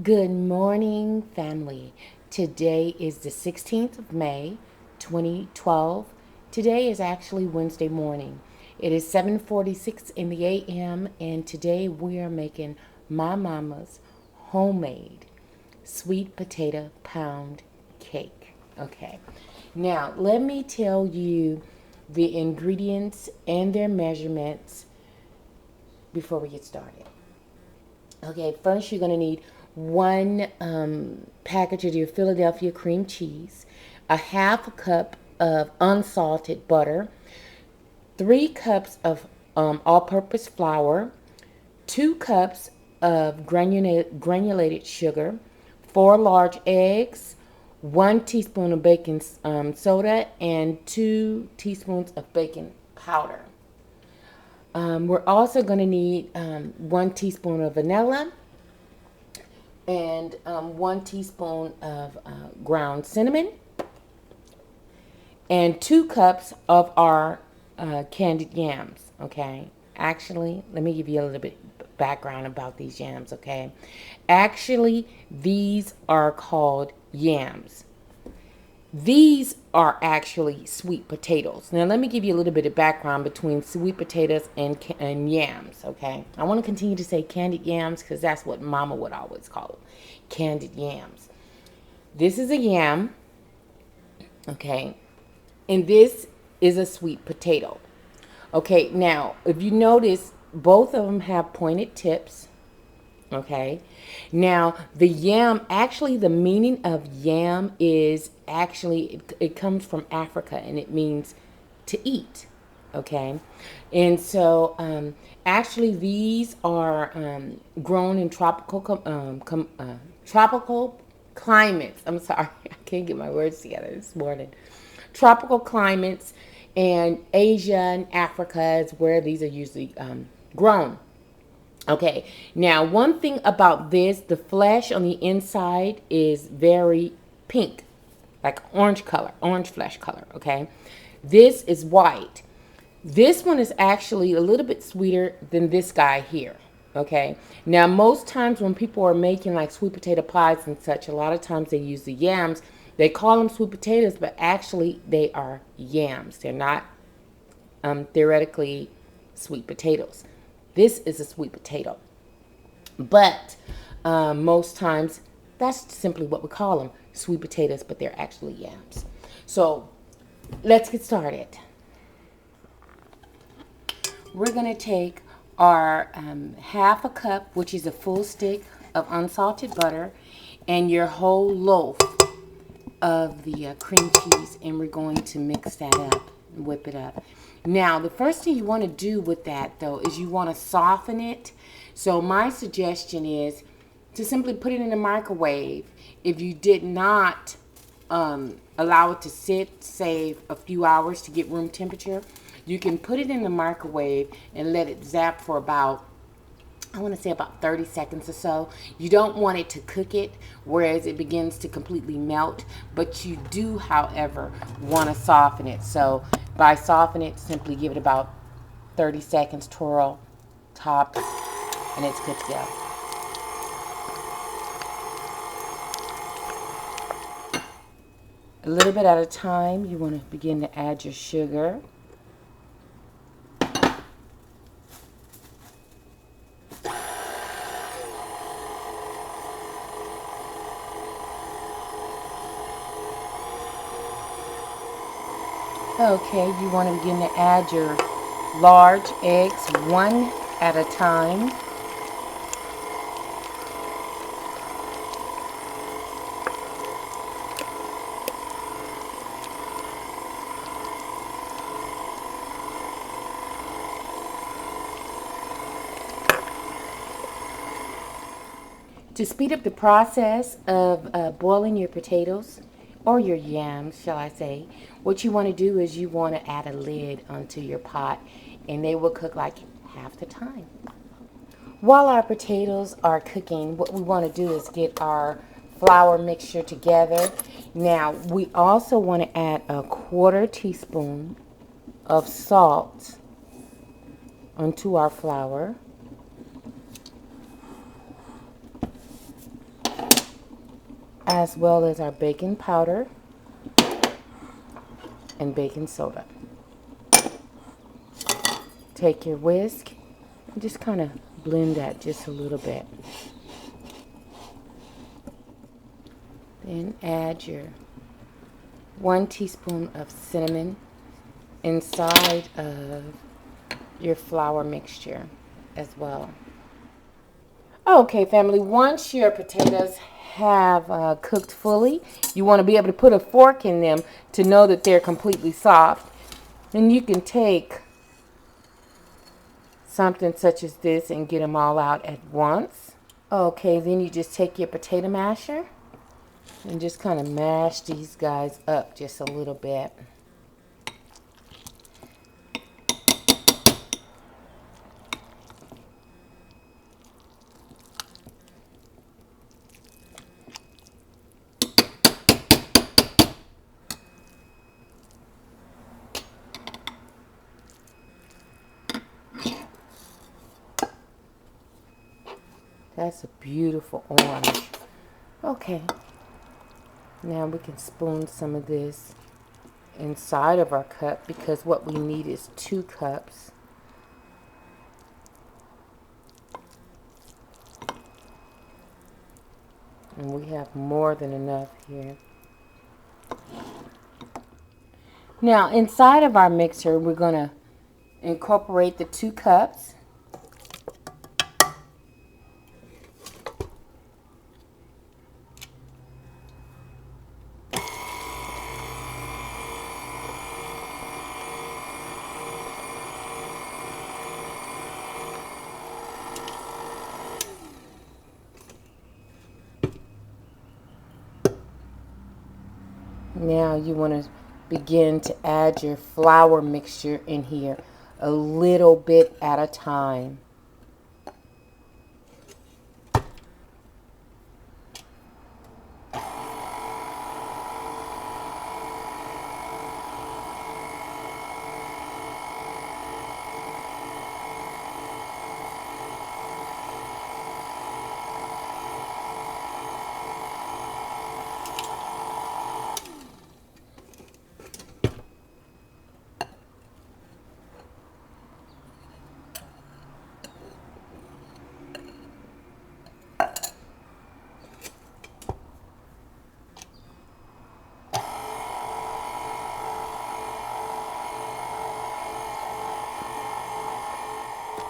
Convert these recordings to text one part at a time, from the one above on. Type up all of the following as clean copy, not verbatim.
Good morning, family. Today is the 16th of May, 2012. Today is actually Wednesday morning. It is 7:46 in the a.m. and today we are making my mama's homemade sweet potato pound cake. Okay. Now, let me tell you the ingredients and their measurements before we get started. Okay, first you're going to need one package of your Philadelphia cream cheese, a half a cup of unsalted butter, 3 cups of all-purpose flour, 2 cups of granulated sugar, 4 large eggs, 1 teaspoon of baking soda, and 2 teaspoons of baking powder. We're also going to need 1 teaspoon of vanilla and 1 teaspoon of ground cinnamon and 2 cups of our candied yams. Okay. Actually, let me give you a little bit background about these yams. Okay. Actually, these are called yams. These are actually sweet potatoes. Now, let me give you a little bit of background between sweet potatoes and yams, okay? I want to continue to say candied yams because that's what Mama would always call them, candied yams. This is a yam, okay? And this is a sweet potato. Okay, now, if you notice, both of them have pointed tips. Okay. Now, the yam, actually, the meaning of yam is actually, it comes from Africa and it means to eat. Okay. And so, actually, these are grown in tropical climates. I'm sorry, I can't get my words together this morning. Tropical climates, and Asia and Africa is where these are usually grown. Okay, now one thing about this, the flesh on the inside is very pink, like orange color, orange flesh color, okay? This is white. This one is actually a little bit sweeter than this guy here, okay? Now, most times when people are making like sweet potato pies and such, a lot of times they use the yams. They call them sweet potatoes, but actually they are yams. They're not theoretically sweet potatoes. This is a sweet potato. But most times, that's simply what we call them, sweet potatoes, but they're actually yams. So let's get started. We're going to take our half a cup, which is a full stick of unsalted butter, and your whole loaf of the cream cheese, and we're going to mix that up and whip it up. Now, the first thing you want to do with that, though, is you want to soften it. So my suggestion is to simply put it in the microwave. If you did not allow it to sit, say, a few hours to get room temperature, you can put it in the microwave and let it zap for about, I want to say, about 30 seconds or so. You don't want it to cook it, whereas it begins to completely melt, but you do, however, want to soften it. So by soften it, simply give it about 30 seconds, twirl, top, and it's good to go. A little bit at a time, you want to begin to add your sugar. Okay, you want to begin to add your large eggs one at a time. To speed up the process of boiling your potatoes, or your yams, shall I say, what you want to do is you want to add a lid onto your pot, and they will cook like half the time. While our potatoes are cooking, what we want to do is get our flour mixture together. Now, we also want to add a 1/4 teaspoon of salt onto our flour. as well as our baking powder and baking soda. Take your whisk and just kind of blend that just a little bit. Then add your 1 teaspoon of cinnamon inside of your flour mixture as well. Okay, family, once your potatoes have cooked fully, you want to be able to put a fork in them to know that they're completely soft. And you can take something such as this and get them all out at once. Okay, then you just take your potato masher and just kind of mash these guys up just a little bit. That's a beautiful orange. Okay, now we can spoon some of this inside of our cup because what we need is 2 cups. And we have more than enough here. Now inside of our mixer, we're going to incorporate the 2 cups. Now you want to begin to add your flour mixture in here a little bit at a time.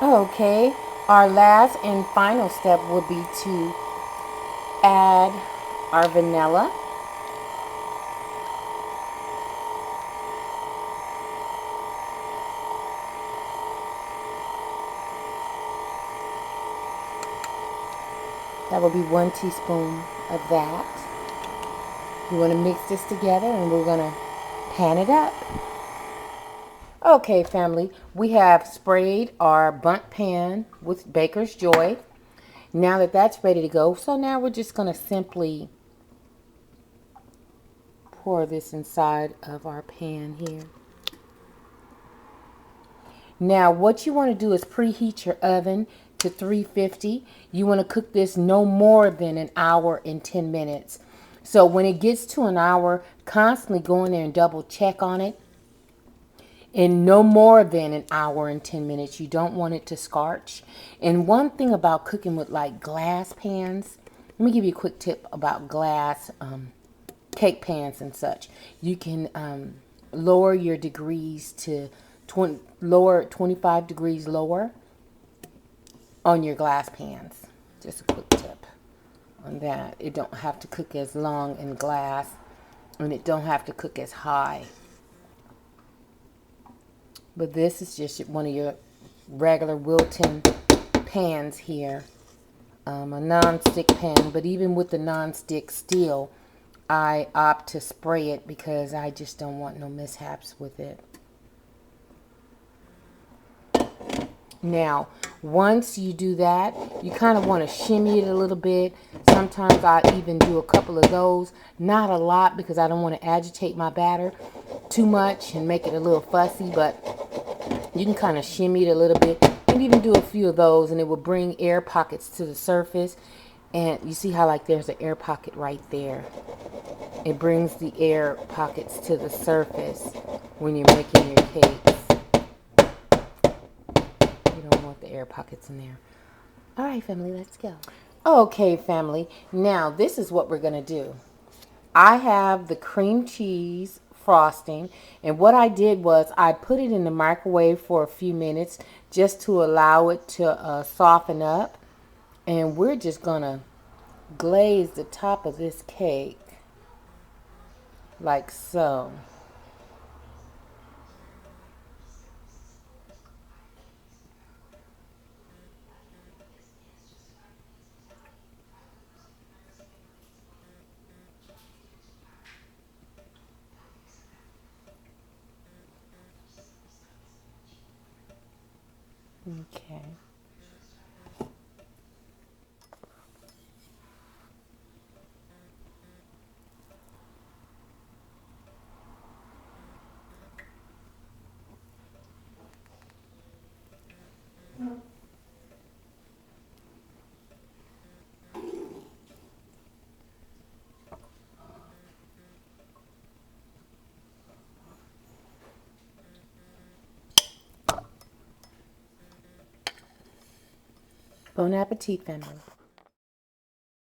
Okay, our last and final step will be to add our vanilla. That will be 1 teaspoon of that. You want to mix this together and we're going to pan it up. Okay, family, we have sprayed our bundt pan with Baker's Joy. Now that that's ready to go, so now we're just going to simply pour this inside of our pan here. Now what you want to do is preheat your oven to 350. You want to cook this no more than 1 hour and 10 minutes. So when it gets to 1 hour, constantly go in there and double check on it. In no more than 1 hour and 10 minutes. You don't want it to scorch. And one thing about cooking with like glass pans, let me give you a quick tip about glass cake pans and such. You can lower your degrees to 25 degrees lower on your glass pans. Just a quick tip on that. It don't have to cook as long in glass, and it don't have to cook as high. But this is just one of your regular Wilton pans here. A non-stick pan. But even with the non-stick still, I opt to spray it because I just don't want no mishaps with it. Now, once you do that, you kind of want to shimmy it a little bit. Sometimes I even do a couple of those. Not a lot because I don't want to agitate my batter too much and make it a little fussy, but you can kind of shimmy it a little bit and even do a few of those, and it will bring air pockets to the surface. And you see how like there's an air pocket right there. It brings the air pockets to the surface when you're making your cakes. You don't want the air pockets in there. All right, family, let's go. Okay, family. Now, this is what we're going to do. I have the cream cheese frosting, and what I did was I put it in the microwave for a few minutes just to allow it to soften up. And we're just going to glaze the top of this cake like so. Okay. Bon appetit, family.